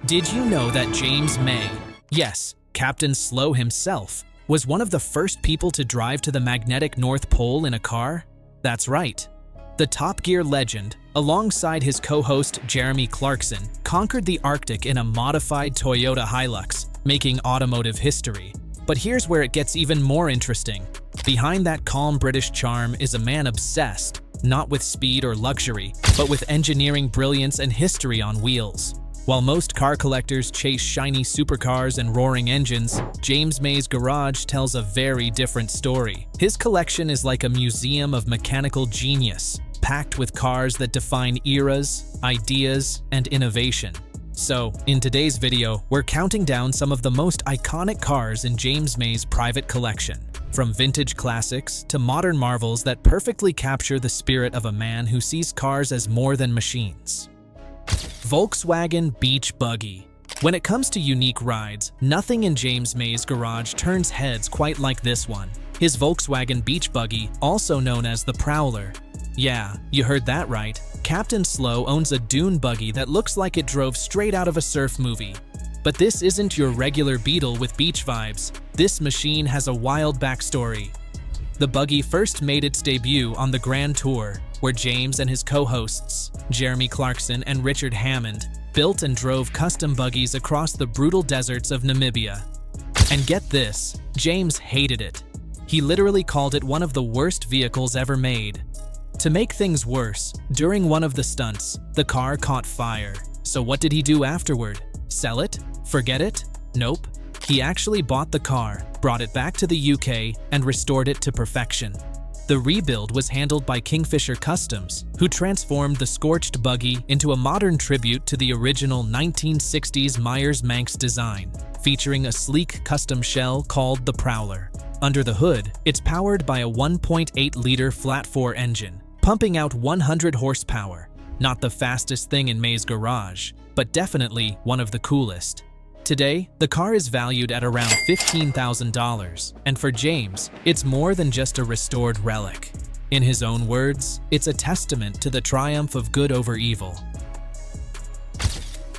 Did you know that James May, yes, Captain Slow himself, was one of the first people to drive to the magnetic North Pole in a car? That's right. The Top Gear legend, alongside his co-host Jeremy Clarkson, conquered the Arctic in a modified Toyota Hilux, making automotive history. But here's where it gets even more interesting. Behind that calm British charm is a man obsessed, not with speed or luxury, but with engineering brilliance and history on wheels. While most car collectors chase shiny supercars and roaring engines, James May's garage tells a very different story. His collection is like a museum of mechanical genius, packed with cars that define eras, ideas, and innovation. So, in today's video, we're counting down some of the most iconic cars in James May's private collection. From vintage classics to modern marvels that perfectly capture the spirit of a man who sees cars as more than machines. Volkswagen Beach Buggy. When it comes to unique rides, nothing in James May's garage turns heads quite like this one. His Volkswagen Beach Buggy, also known as the Prowler. Yeah, you heard that right. Captain Slow owns a dune buggy that looks like it drove straight out of a surf movie. But this isn't your regular Beetle with beach vibes. This machine has a wild backstory. The buggy first made its debut on the Grand Tour, where James and his co-hosts, Jeremy Clarkson and Richard Hammond, built and drove custom buggies across the brutal deserts of Namibia. And get this, James hated it. He literally called it one of the worst vehicles ever made. To make things worse, during one of the stunts, the car caught fire. So what did he do afterward? Sell it? Forget it? Nope. He actually bought the car, brought it back to the UK, and restored it to perfection. The rebuild was handled by Kingfisher Customs, who transformed the scorched buggy into a modern tribute to the original 1960s Myers-Manx design, featuring a sleek custom shell called the Prowler. Under the hood, it's powered by a 1.8-liter flat-4 engine, pumping out 100 horsepower. Not the fastest thing in May's garage, but definitely one of the coolest. Today, the car is valued at around $15,000, and for James, it's more than just a restored relic. In his own words, it's a testament to the triumph of good over evil.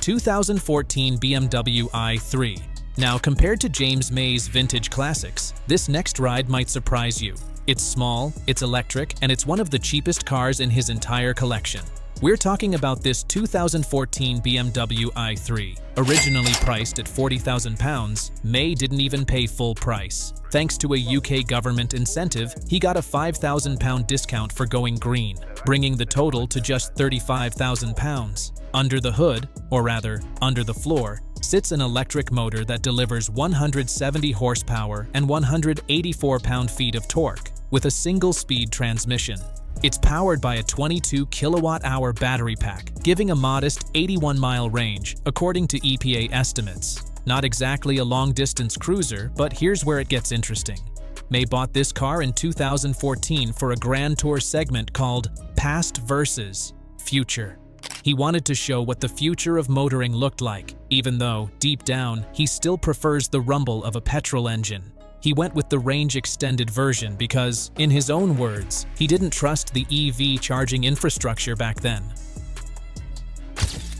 2014 BMW i3. Now, compared to James May's vintage classics, this next ride might surprise you. It's small, it's electric, and it's one of the cheapest cars in his entire collection. We're talking about this 2014 BMW i3. Originally priced at £40,000, May didn't even pay full price. Thanks to a UK government incentive, he got a £5,000 discount for going green, bringing the total to just £35,000. Under the hood, or rather, under the floor, sits an electric motor that delivers 170 horsepower and 184 pound-feet of torque, with a single-speed transmission. It's powered by a 22 kilowatt-hour battery pack, giving a modest 81-mile range, according to EPA estimates. Not exactly a long-distance cruiser, but here's where it gets interesting. May bought this car in 2014 for a Grand Tour segment called Past versus Future. He wanted to show what the future of motoring looked like, even though, deep down, he still prefers the rumble of a petrol engine. He went with the range-extended version because, in his own words, he didn't trust the EV charging infrastructure back then.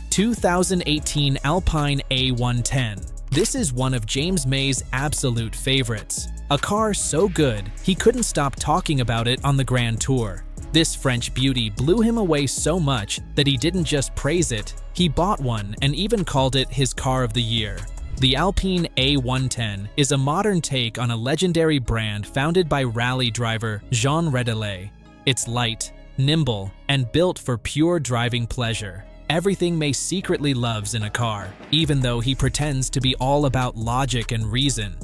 2018 Alpine A110. This is one of James May's absolute favorites. A car so good, he couldn't stop talking about it on the Grand Tour. This French beauty blew him away so much that he didn't just praise it, he bought one and even called it his car of the year. The Alpine A110 is a modern take on a legendary brand founded by rally driver Jean Redelet. It's light, nimble, and built for pure driving pleasure. Everything May secretly loves in a car, even though he pretends to be all about logic and reason.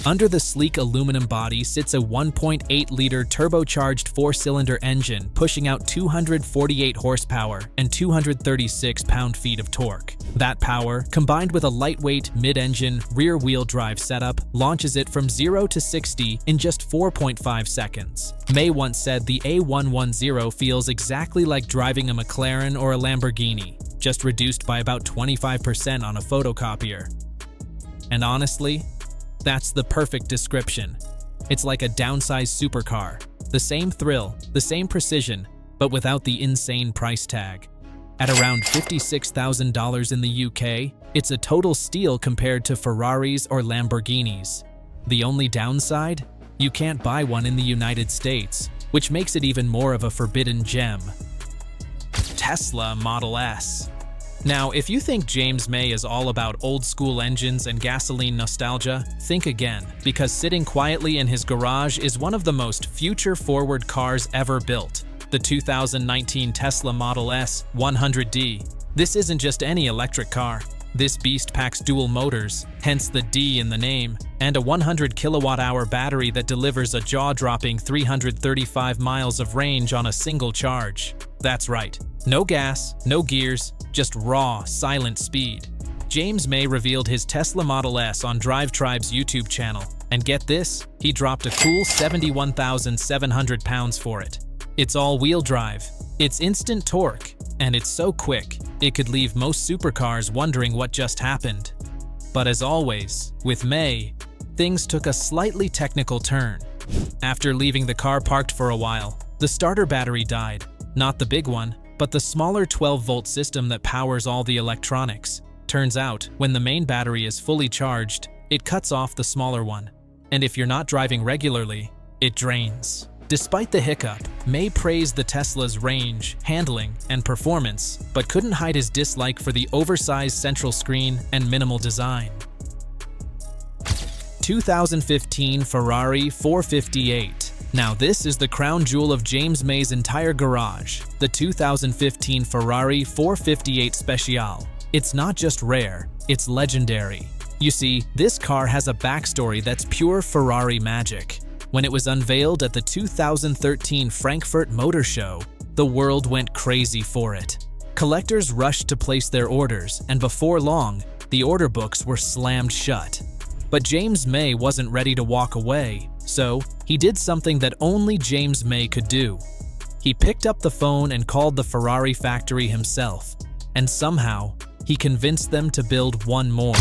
Under the sleek aluminum body sits a 1.8-liter turbocharged four-cylinder engine pushing out 248 horsepower and 236 pound-feet of torque. That power, combined with a lightweight mid-engine rear-wheel drive setup, launches it from 0 to 60 in just 4.5 seconds. May once said the A110 feels exactly like driving a McLaren or a Lamborghini, just reduced by about 25% on a photocopier. And honestly, that's the perfect description. It's like a downsized supercar. The same thrill, the same precision, but without the insane price tag. At around $56,000 in the UK, it's a total steal compared to Ferraris or Lamborghinis. The only downside? You can't buy one in the United States, which makes it even more of a forbidden gem. Tesla Model S. Now, if you think James May is all about old-school engines and gasoline nostalgia, think again, because sitting quietly in his garage is one of the most future-forward cars ever built, the 2019 Tesla Model S 100D. This isn't just any electric car. This beast packs dual motors, hence the D in the name, and a 100 kilowatt-hour battery that delivers a jaw-dropping 335 miles of range on a single charge. That's right. No gas, no gears, just raw, silent speed. James May revealed his Tesla Model S on Drive Tribe's YouTube channel, and get this, he dropped a cool 71,700 pounds for it. It's all-wheel drive, it's instant torque, and it's so quick, it could leave most supercars wondering what just happened. But as always, with May, things took a slightly technical turn. After leaving the car parked for a while, the starter battery died. Not the big one, but the smaller 12-volt system that powers all the electronics. Turns out, when the main battery is fully charged, it cuts off the smaller one. And if you're not driving regularly, it drains. Despite the hiccup, May praised the Tesla's range, handling, and performance, but couldn't hide his dislike for the oversized central screen and minimal design. 2015 Ferrari 458. Now this is the crown jewel of James May's entire garage, the 2015 Ferrari 458 Speciale. It's not just rare, it's legendary. You see, this car has a backstory that's pure Ferrari magic. When it was unveiled at the 2013 Frankfurt Motor Show, the world went crazy for it. Collectors rushed to place their orders, and before long, the order books were slammed shut. But James May wasn't ready to walk away, so he did something that only James May could do. He picked up the phone and called the Ferrari factory himself, and somehow, he convinced them to build one more.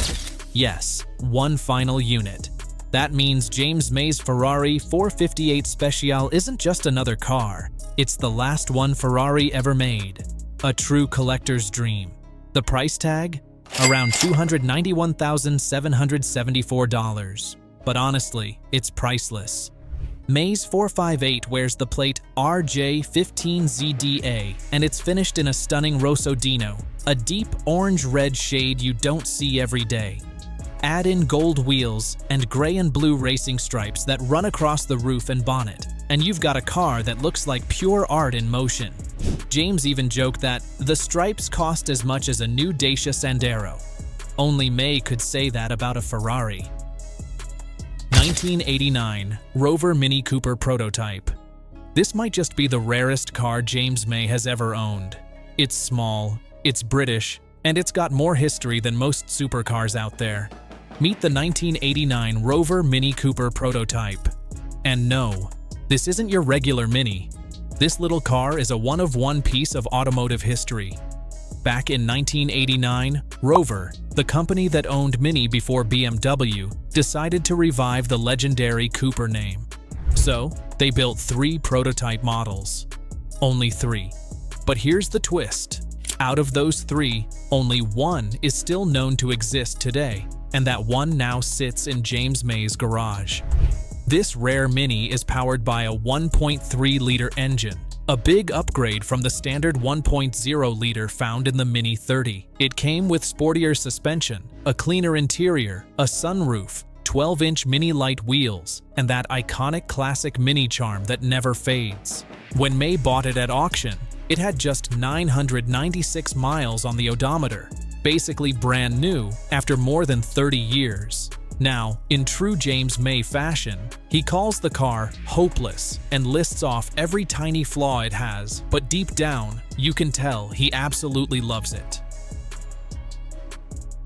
Yes, one final unit. That means James May's Ferrari 458 Speciale isn't just another car, it's the last one Ferrari ever made. A true collector's dream. The price tag? Around $291,774. But honestly, it's priceless. May's 458 wears the plate RJ15ZDA, and it's finished in a stunning Rossodino, a deep orange-red shade you don't see every day. Add in gold wheels and gray and blue racing stripes that run across the roof and bonnet, and you've got a car that looks like pure art in motion. James even joked that the stripes cost as much as a new Dacia Sandero. Only May could say that about a Ferrari. 1989 Rover Mini Cooper prototype. This might just be the rarest car James May has ever owned. It's small, it's British, and it's got more history than most supercars out there. Meet the 1989 Rover Mini Cooper prototype. And no, this isn't your regular Mini. This little car is a one-of-one piece of automotive history. Back in 1989, Rover, the company that owned Mini before BMW, decided to revive the legendary Cooper name. So, they built 3 prototype models. Only 3. But here's the twist. Out of those 3, only one is still known to exist today, and that one now sits in James May's garage. This rare Mini is powered by a 1.3-liter engine, a big upgrade from the standard 1.0-liter found in the Mini 30. It came with sportier suspension, a cleaner interior, a sunroof, 12-inch Mini Light wheels, and that iconic classic Mini charm that never fades. When May bought it at auction, it had just 996 miles on the odometer, basically brand new after more than 30 years. Now, in true James May fashion, he calls the car hopeless and lists off every tiny flaw it has, but deep down, you can tell he absolutely loves it.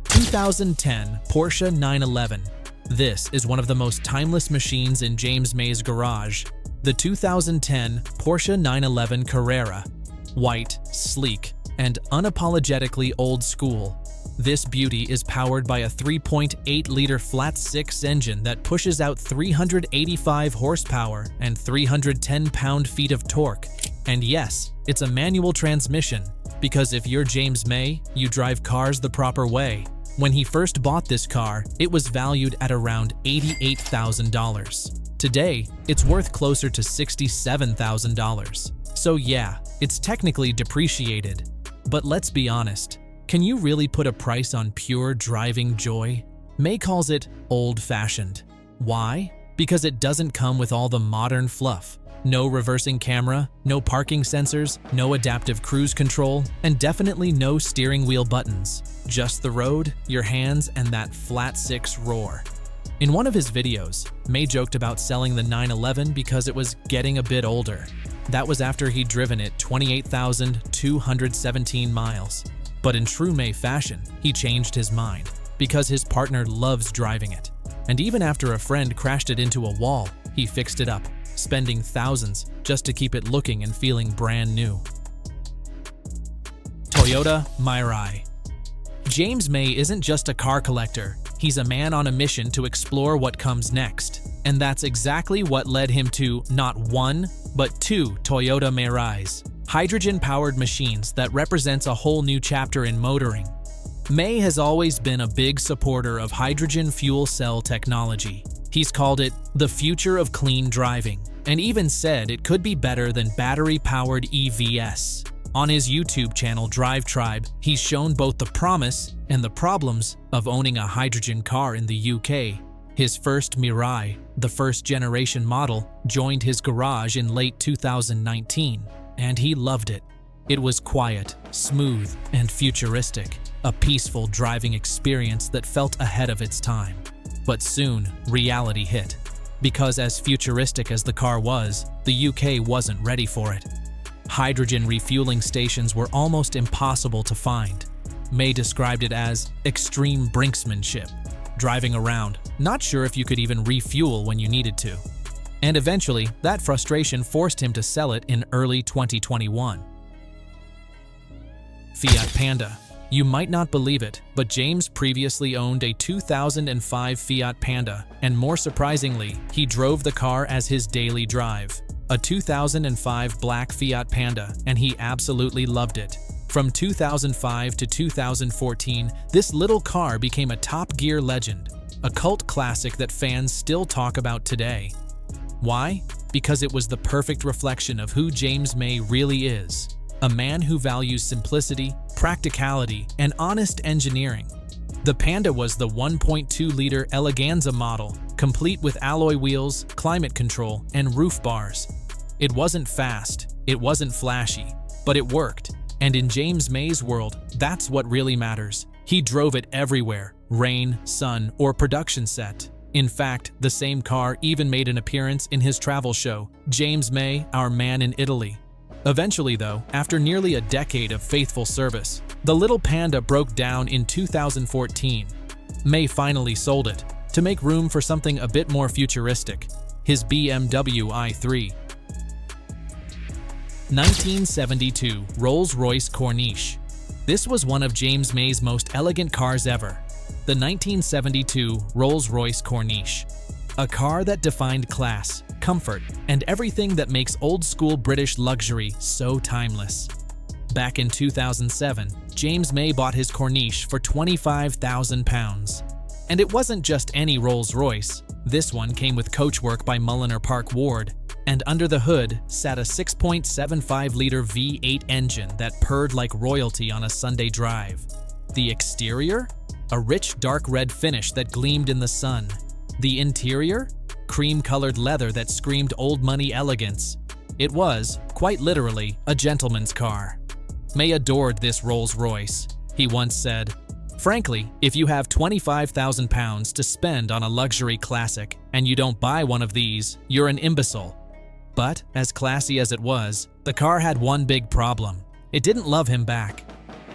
2010 Porsche 911. This is one of the most timeless machines in James May's garage, the 2010 Porsche 911 Carrera. White, sleek, and unapologetically old school. This beauty is powered by a 3.8-liter flat-six engine that pushes out 385 horsepower and 310 pound-feet of torque. And yes, it's a manual transmission. Because if you're James May, you drive cars the proper way. When he first bought this car, it was valued at around $88,000. Today, it's worth closer to $67,000. So yeah, it's technically depreciated. But let's be honest, can you really put a price on pure driving joy? May calls it old-fashioned. Why? Because it doesn't come with all the modern fluff. No reversing camera, no parking sensors, no adaptive cruise control, and definitely no steering wheel buttons. Just the road, your hands, and that flat six roar. In one of his videos, May joked about selling the 911 because it was getting a bit older. That was after he'd driven it 28,217 miles. But in true May fashion, he changed his mind because his partner loves driving it. And even after a friend crashed it into a wall, he fixed it up, spending thousands just to keep it looking and feeling brand new. Toyota Mirai. James May isn't just a car collector, he's a man on a mission to explore what comes next. And that's exactly what led him to not one, but two Toyota Mirais, hydrogen-powered machines that represents a whole new chapter in motoring. May has always been a big supporter of hydrogen fuel cell technology. He's called it the future of clean driving, and even said it could be better than battery-powered EVs. On his YouTube channel Drive Tribe, he's shown both the promise and the problems of owning a hydrogen car in the UK. His first Mirai, the first-generation model, joined his garage in late 2019, and he loved it. It was quiet, smooth, and futuristic, a peaceful driving experience that felt ahead of its time. But soon, reality hit. Because as futuristic as the car was, the UK wasn't ready for it. Hydrogen refueling stations were almost impossible to find. May described it as extreme brinksmanship, driving around, not sure if you could even refuel when you needed to. And eventually, that frustration forced him to sell it in early 2021. Fiat Panda. You might not believe it, but James previously owned a 2005 Fiat Panda, and more surprisingly, he drove the car as his daily drive. A 2005 black Fiat Panda, and he absolutely loved it. From 2005 to 2014, this little car became a Top Gear legend, a cult classic that fans still talk about today. Why? Because it was the perfect reflection of who James May really is. A man who values simplicity, practicality, and honest engineering. The Panda was the 1.2-liter Eleganza model, complete with alloy wheels, climate control, and roof bars. It wasn't fast, it wasn't flashy, but it worked. And in James May's world, that's what really matters. He drove it everywhere, rain, sun, or production set. In fact, the same car even made an appearance in his travel show, James May, Our Man in Italy. Eventually though, after nearly a decade of faithful service, the little Panda broke down in 2014. May finally sold it, to make room for something a bit more futuristic, his BMW i3. 1972 Rolls-Royce Corniche. This was one of James May's most elegant cars ever, the 1972 Rolls-Royce Corniche. A car that defined class, comfort, and everything that makes old-school British luxury so timeless. Back in 2007, James May bought his Corniche for £25,000. And it wasn't just any Rolls-Royce. This one came with coachwork by Mulliner Park Ward, and under the hood sat a 6.75-liter V8 engine that purred like royalty on a Sunday drive. The exterior? A rich dark red finish that gleamed in the sun. The interior? Cream-colored leather that screamed old money elegance. It was, quite literally, a gentleman's car. May adored this Rolls-Royce. He once said, "Frankly, if you have £25,000 to spend on a luxury classic and you don't buy one of these, you're an imbecile." But, as classy as it was, the car had one big problem. It didn't love him back.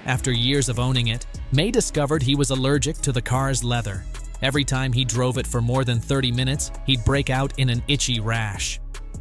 After years of owning it, May discovered he was allergic to the car's leather. Every time he drove it for more than 30 minutes, he'd break out in an itchy rash.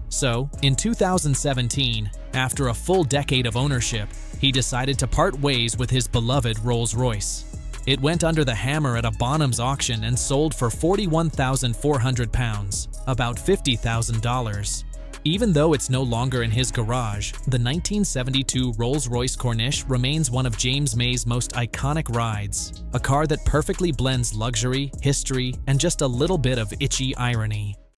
So, in 2017, after a full decade of ownership, he decided to part ways with his beloved Rolls-Royce. It went under the hammer at a Bonhams auction and sold for £41,400, about $50,000. Even though it's no longer in his garage, the 1972 Rolls-Royce Corniche remains one of James May's most iconic rides, a car that perfectly blends luxury, history, and just a little bit of itchy irony.